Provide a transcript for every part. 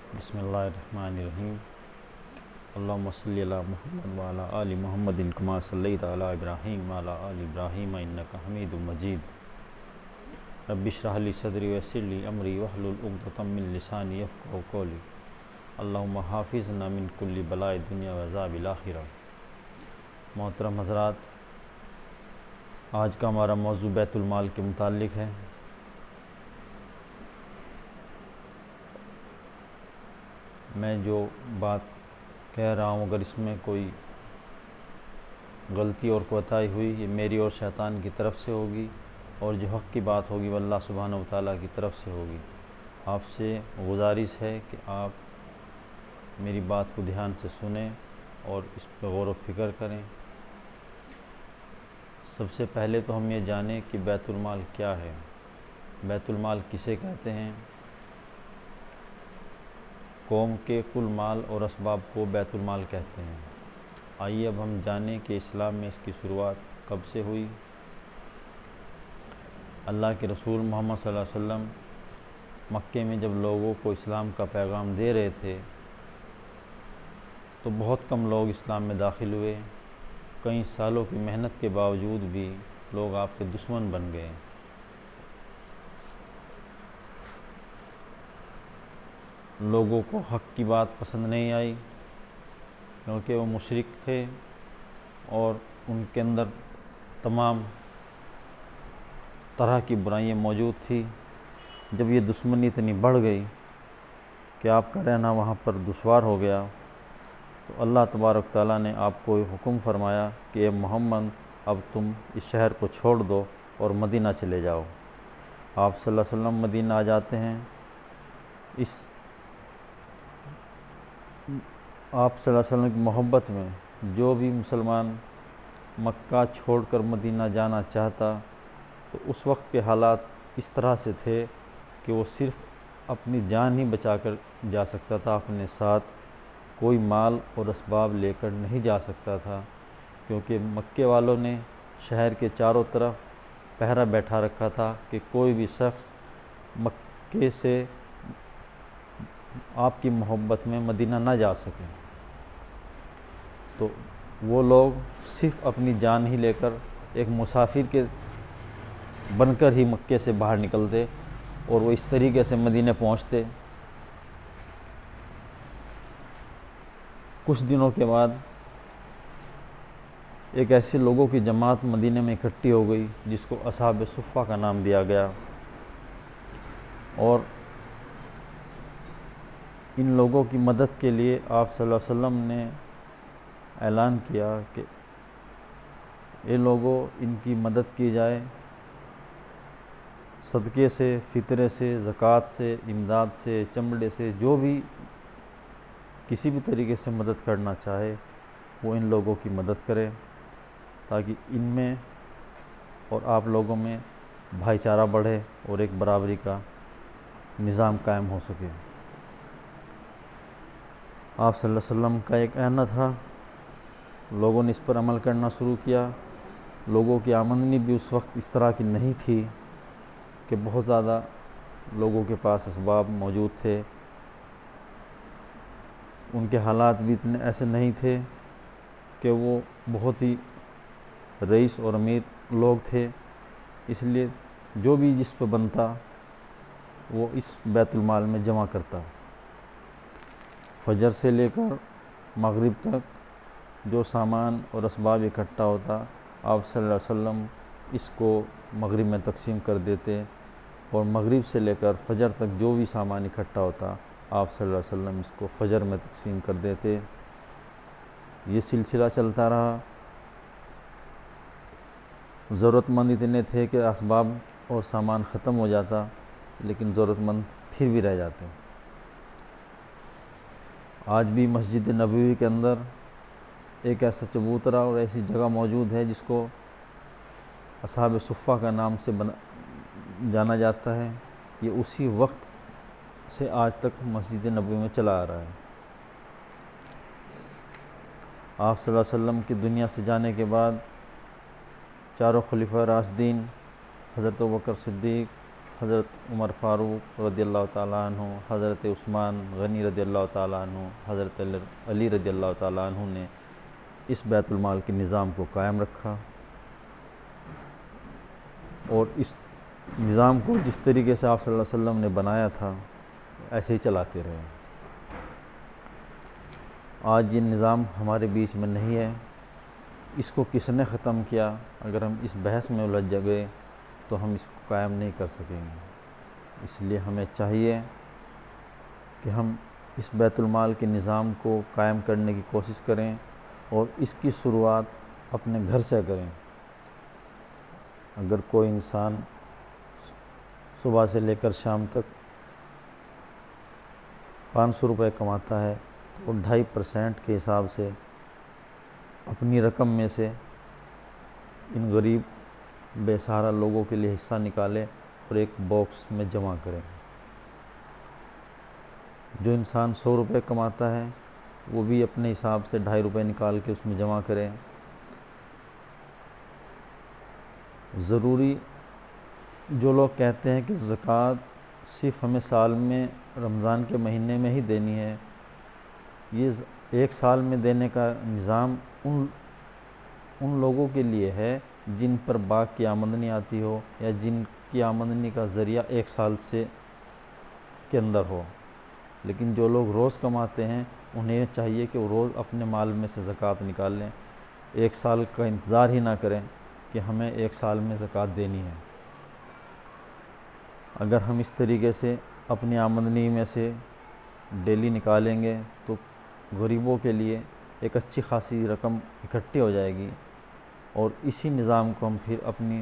بسم اللہ الرحمن الرحیم اللہم صلی علی محمد وعلی آل محمد کما صلیت علی ابراہیم وعلی آل ابراہیم انک حمید مجید رب اشرح لی صدری ویسر لی امری واحلل عقدۃ من لسانی یفقہوا قولی اللہم حافظنا من کل بلاء الدنیا وعذاب الآخرہ۔ محترم حضرات، آج کا ہمارا موضوع بیت المال کے متعلق ہے۔ میں جو بات کہہ رہا ہوں اگر اس میں کوئی غلطی اور کوتاہی ہوئی، یہ میری اور شیطان کی طرف سے ہوگی، اور جو حق کی بات ہوگی وہ اللہ سبحانہ وتعالیٰ کی طرف سے ہوگی۔ آپ سے گزارش ہے کہ آپ میری بات کو دھیان سے سنیں اور اس پہ غور و فکر کریں۔ سب سے پہلے تو ہم یہ جانیں کہ بیت المال کیا ہے، بیت المال کسے کہتے ہیں۔ قوم کے کل مال اور اسباب کو بیت المال کہتے ہیں۔ آئیے اب ہم جانیں کہ اسلام میں اس کی شروعات کب سے ہوئی۔ اللہ کے رسول محمد صلی اللہ علیہ وسلم مکے میں جب لوگوں کو اسلام کا پیغام دے رہے تھے تو بہت کم لوگ اسلام میں داخل ہوئے۔ کئی سالوں کی محنت کے باوجود بھی لوگ آپ کے دشمن بن گئے۔ لوگوں کو حق کی بات پسند نہیں آئی کیونکہ وہ مشرک تھے اور ان کے اندر تمام طرح کی برائیاں موجود تھی۔ جب یہ دشمنی اتنی بڑھ گئی کہ آپ کا رہنا وہاں پر دشوار ہو گیا تو اللہ تبارک تعالیٰ نے آپ کو حکم فرمایا کہ اے محمد، اب تم اس شہر کو چھوڑ دو اور مدینہ چلے جاؤ۔ آپ صلی اللہ علیہ وسلم مدینہ آ جاتے ہیں۔ آپ صلی اللہ علیہ وسلم کی محبت میں جو بھی مسلمان مکہ چھوڑ کر مدینہ جانا چاہتا تو اس وقت کے حالات اس طرح سے تھے کہ وہ صرف اپنی جان ہی بچا کر جا سکتا تھا، اپنے ساتھ کوئی مال اور اسباب لے کر نہیں جا سکتا تھا، کیونکہ مکے والوں نے شہر کے چاروں طرف پہرا بیٹھا رکھا تھا کہ کوئی بھی شخص مکے سے آپ کی محبت میں مدینہ نہ جا سکے۔ تو وہ لوگ صرف اپنی جان ہی لے کر ایک مسافر کے بن کر ہی مکے سے باہر نکلتے اور وہ اس طریقے سے مدینہ پہنچتے۔ کچھ دنوں کے بعد ایک ایسے لوگوں کی جماعت مدینہ میں اکٹھی ہو گئی جس کو اصحاب صفہ کا نام دیا گیا، اور ان لوگوں کی مدد کے لیے آپ صلی اللہ علیہ وسلم نے اعلان کیا کہ اے لوگوں، ان کی مدد کی جائے، صدقے سے، فطرے سے، زکوٰۃ سے، امداد سے، چمڑے سے، جو بھی کسی بھی طریقے سے مدد کرنا چاہے وہ ان لوگوں کی مدد کرے تاکہ ان میں اور آپ لوگوں میں بھائی چارہ بڑھے اور ایک برابری کا نظام قائم ہو سکے۔ آپ صلی اللہ علیہ وسلم کا ایک عہد تھا، لوگوں نے اس پر عمل کرنا شروع کیا۔ لوگوں کی آمدنی بھی اس وقت اس طرح کی نہیں تھی کہ بہت زیادہ لوگوں کے پاس اسباب موجود تھے، ان کے حالات بھی اتنے ایسے نہیں تھے کہ وہ بہت ہی رئیس اور امیر لوگ تھے، اس لیے جو بھی جس پہ بنتا وہ اس بیت المال میں جمع کرتا۔ فجر سے لے کر مغرب تک جو سامان اور اسباب اکٹھا ہوتا، آپ صلی اللہ علیہ وسلم اس کو مغرب میں تقسیم کر دیتے، اور مغرب سے لے کر فجر تک جو بھی سامان اکٹھا ہوتا آپ صلی اللہ علیہ وسلم اس کو فجر میں تقسیم کر دیتے۔ یہ سلسلہ چلتا رہا۔ ضرورت مند اتنے تھے کہ اسباب اور سامان ختم ہو جاتا، لیکن ضرورت مند پھر بھی رہ جاتے۔ آج بھی مسجد نبوی کے اندر ایک ایسا چبوترا اور ایسی جگہ موجود ہے جس کو اصحاب صفہ کا نام سے جانا جاتا ہے۔ یہ اسی وقت سے آج تک مسجد نبوی میں چلا آ رہا ہے۔ آپ صلی اللہ علیہ وسلم کی دنیا سے جانے کے بعد چاروں خلیفہ راشدین حضرت ابوبکر صدیق، حضرت عمر فاروق رضی اللہ تعالیٰ عنہ، حضرت عثمان غنی رضی اللہ تعالیٰ عنہ، حضرت علی رضی اللہ تعالیٰ عنہ نے اس بیت المال کے نظام کو قائم رکھا، اور اس نظام کو جس طریقے سے آپ صلی اللہ علیہ وسلم نے بنایا تھا ایسے ہی چلاتے رہے۔ آج یہ نظام ہمارے بیچ میں نہیں ہے، اس کو کس نے ختم کیا؟ اگر ہم اس بحث میں الجھ گئے تو ہم اس کو قائم نہیں کر سکیں گے۔ اس لیے ہمیں چاہیے کہ ہم اس بیت المال کے نظام کو قائم کرنے کی کوشش کریں، اور اس کی شروعات اپنے گھر سے کریں۔ اگر کوئی انسان صبح سے لے کر شام تک 500 روپے کماتا ہے تو 2.5% کے حساب سے اپنی رقم میں سے ان غریب بے سہارا لوگوں کے لیے حصہ نکالے اور ایک باکس میں جمع کریں۔ جو انسان 100 روپے کماتا ہے وہ بھی اپنے حساب سے 2.5 روپے نکال کے اس میں جمع کریں۔ ضروری جو لوگ کہتے ہیں کہ زکوٰۃ صرف ہمیں سال میں رمضان کے مہینے میں ہی دینی ہے، یہ ایک سال میں دینے کا نظام ان لوگوں کے لیے ہے جن پر باغ کی آمدنی آتی ہو، یا جن کی آمدنی کا ذریعہ ایک سال سے کے اندر ہو۔ لیکن جو لوگ روز کماتے ہیں انہیں چاہیے کہ وہ روز اپنے مال میں سے زکوٰۃ نکال لیں، ایک سال کا انتظار ہی نہ کریں کہ ہمیں ایک سال میں زکوٰۃ دینی ہے۔ اگر ہم اس طریقے سے اپنی آمدنی میں سے ڈیلی نکالیں گے تو غریبوں کے لیے ایک اچھی خاصی رقم اکٹھی ہو جائے گی، اور اسی نظام کو ہم پھر اپنی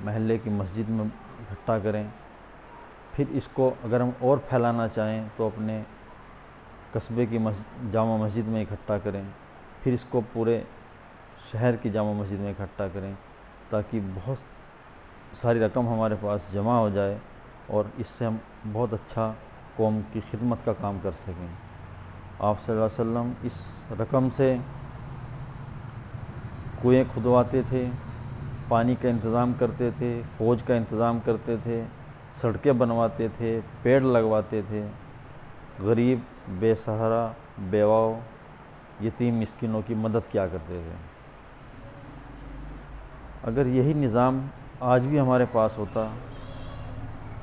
محلے کی مسجد میں اکٹھا کریں۔ پھر اس کو اگر ہم اور پھیلانا چاہیں تو اپنے قصبے کی جامع مسجد میں اکٹھا کریں، پھر اس کو پورے شہر کی جامع مسجد میں اکٹھا کریں، تاکہ بہت ساری رقم ہمارے پاس جمع ہو جائے اور اس سے ہم بہت اچھا قوم کی خدمت کا کام کر سکیں۔ آپ صلی اللہ علیہ وسلم اس رقم سے کنویں کھدواتے تھے، پانی کا انتظام کرتے تھے، فوج کا انتظام کرتے تھے، سڑکیں بنواتے تھے، پیڑ لگواتے تھے، غریب بے سہارا بیواؤں یتیم مسکینوں کی مدد کیا کرتے تھے۔ اگر یہی نظام آج بھی ہمارے پاس ہوتا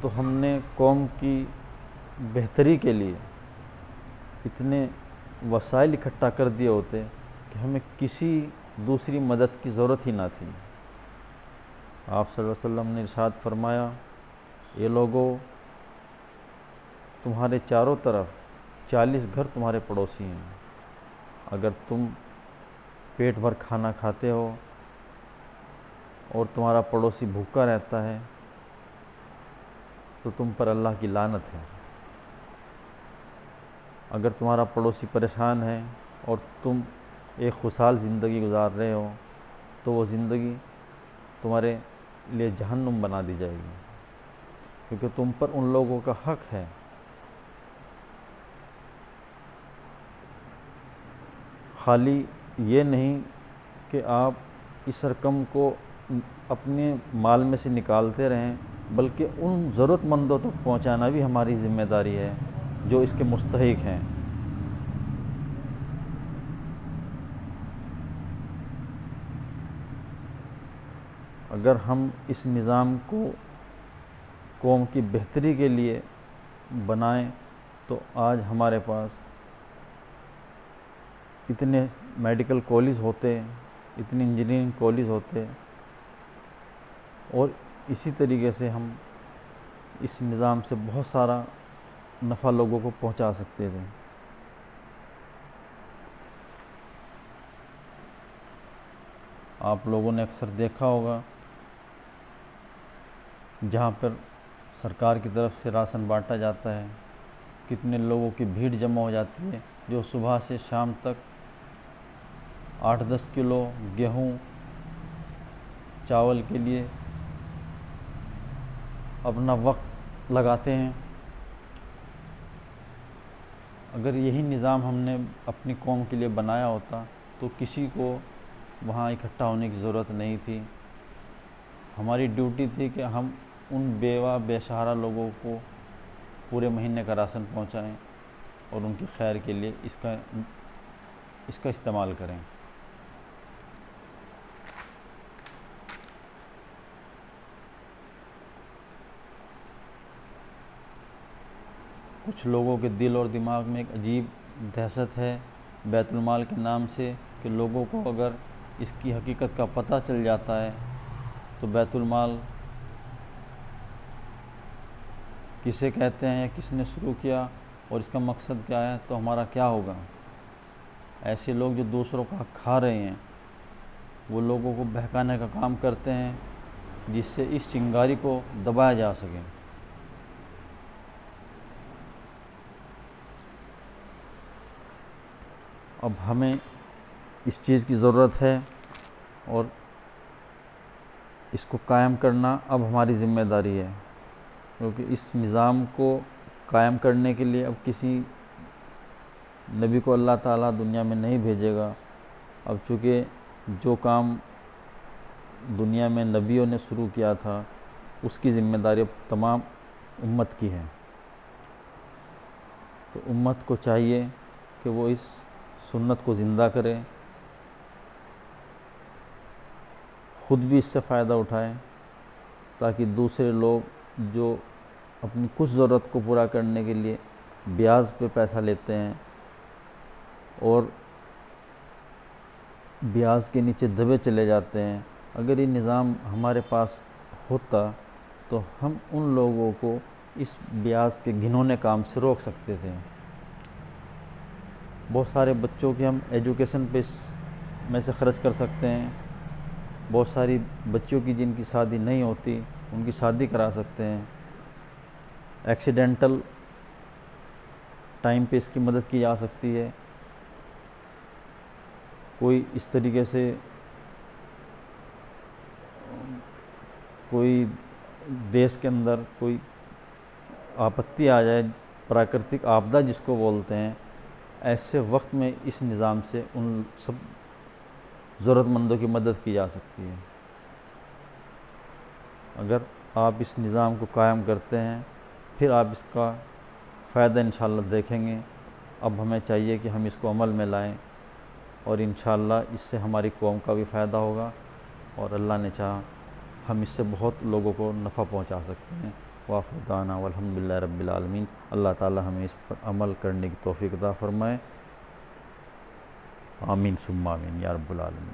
تو ہم نے قوم کی بہتری کے لیے اتنے وسائل اکٹھا کر دیے ہوتے کہ ہمیں کسی دوسری مدد کی ضرورت ہی نہ تھی۔ آپ صلی اللہ علیہ وسلم نے ارشاد فرمایا، یہ لوگوں، تمہارے چاروں طرف 40 گھر تمہارے پڑوسی ہیں، اگر تم پیٹ بھر کھانا کھاتے ہو اور تمہارا پڑوسی بھوکا رہتا ہے تو تم پر اللہ کی لعنت ہے۔ اگر تمہارا پڑوسی پریشان ہے اور تم ایک خوشحال زندگی گزار رہے ہو تو وہ زندگی تمہارے لیے جہنم بنا دی جائے گی، کیونکہ تم پر ان لوگوں کا حق ہے۔ خالی یہ نہیں کہ آپ اس رقم کو اپنے مال میں سے نکالتے رہیں، بلکہ ان ضرورت مندوں تک پہنچانا بھی ہماری ذمہ داری ہے جو اس کے مستحق ہیں۔ اگر ہم اس نظام کو قوم کی بہتری کے لیے بنائیں تو آج ہمارے پاس اتنے میڈیکل کالج ہوتے، اتنے انجینئرنگ کالج ہوتے، اور اسی طریقے سے ہم اس نظام سے بہت سارا نفع لوگوں کو پہنچا سکتے تھے۔ آپ لوگوں نے اکثر دیکھا ہوگا جہاں پر سرکار کی طرف سے راشن بانٹا جاتا ہے کتنے لوگوں کی بھیڑ جمع ہو جاتی ہے، جو صبح سے شام تک 8-10 کلو گیہوں چاول کے لیے اپنا وقت لگاتے ہیں۔ اگر یہی نظام ہم نے اپنی قوم کے لیے بنایا ہوتا تو کسی کو وہاں اکٹھا ہونے کی ضرورت نہیں تھی۔ ہماری ڈیوٹی تھی کہ ہم ان بیوہ بے سہارا لوگوں کو پورے مہینے کا راشن پہنچائیں اور ان کی خیر کے لیے اس کا استعمال کریں۔ کچھ لوگوں کے دل اور دماغ میں ایک عجیب دہشت ہے بیت المال کے نام سے کہ لوگوں کو اگر اس کی حقیقت کا پتہ چل جاتا ہے تو بیت المال کسے کہتے ہیں، کس نے شروع کیا اور اس کا مقصد کیا ہے، تو ہمارا کیا ہوگا۔ ایسے لوگ جو دوسروں کا حق کھا رہے ہیں وہ لوگوں کو بہکانے کا کام کرتے ہیں جس سے اس چنگاری کو دبایا جا سکے۔ اب ہمیں اس چیز کی ضرورت ہے اور اس کو قائم کرنا اب ہماری ذمہ داری ہے، کیونکہ اس نظام کو قائم کرنے کے لیے اب کسی نبی کو اللہ تعالیٰ دنیا میں نہیں بھیجے گا۔ اب چونکہ جو کام دنیا میں نبیوں نے شروع کیا تھا اس کی ذمہ داری اب تمام امت کی ہے، تو امت کو چاہیے کہ وہ اس سنت کو زندہ کرے، خود بھی اس سے فائدہ اٹھائے تاکہ دوسرے لوگ جو اپنی کچھ ضرورت کو پورا کرنے کے لیے بیاج پہ پیسہ لیتے ہیں اور بیاج کے نیچے دبے چلے جاتے ہیں، اگر یہ نظام ہمارے پاس ہوتا تو ہم ان لوگوں کو اس بیاج کے گھنونے کام سے روک سکتے تھے۔ بہت سارے بچوں کے ہم ایجوکیشن پہ میں سے خرچ کر سکتے ہیں، بہت ساری بچیوں کی جن کی شادی نہیں ہوتی ان کی شادی کرا سکتے ہیں، ایکسیڈنٹل ٹائم پہ اس کی مدد کی جا سکتی ہے۔ کوئی اس طریقے سے کوئی دیش کے اندر کوئی آپتی آ جائے، پراکرتک آپدا جس کو بولتے ہیں، ایسے وقت میں اس نظام سے ان سب ضرورت مندوں کی مدد کی جا سکتی ہے۔ اگر آپ اس نظام کو قائم کرتے ہیں پھر آپ اس کا فائدہ انشاءاللہ دیکھیں گے۔ اب ہمیں چاہیے کہ ہم اس کو عمل میں لائیں اور انشاءاللہ اس سے ہماری قوم کا بھی فائدہ ہوگا اور اللہ نے چاہا ہم اس سے بہت لوگوں کو نفع پہنچا سکتے ہیں۔ وآخر دعوانا والحمدللہ رب العالمین۔ اللہ تعالی ہمیں اس پر عمل کرنے کی توفیق عطا فرمائے، آمین ثم آمین یا رب العالمین۔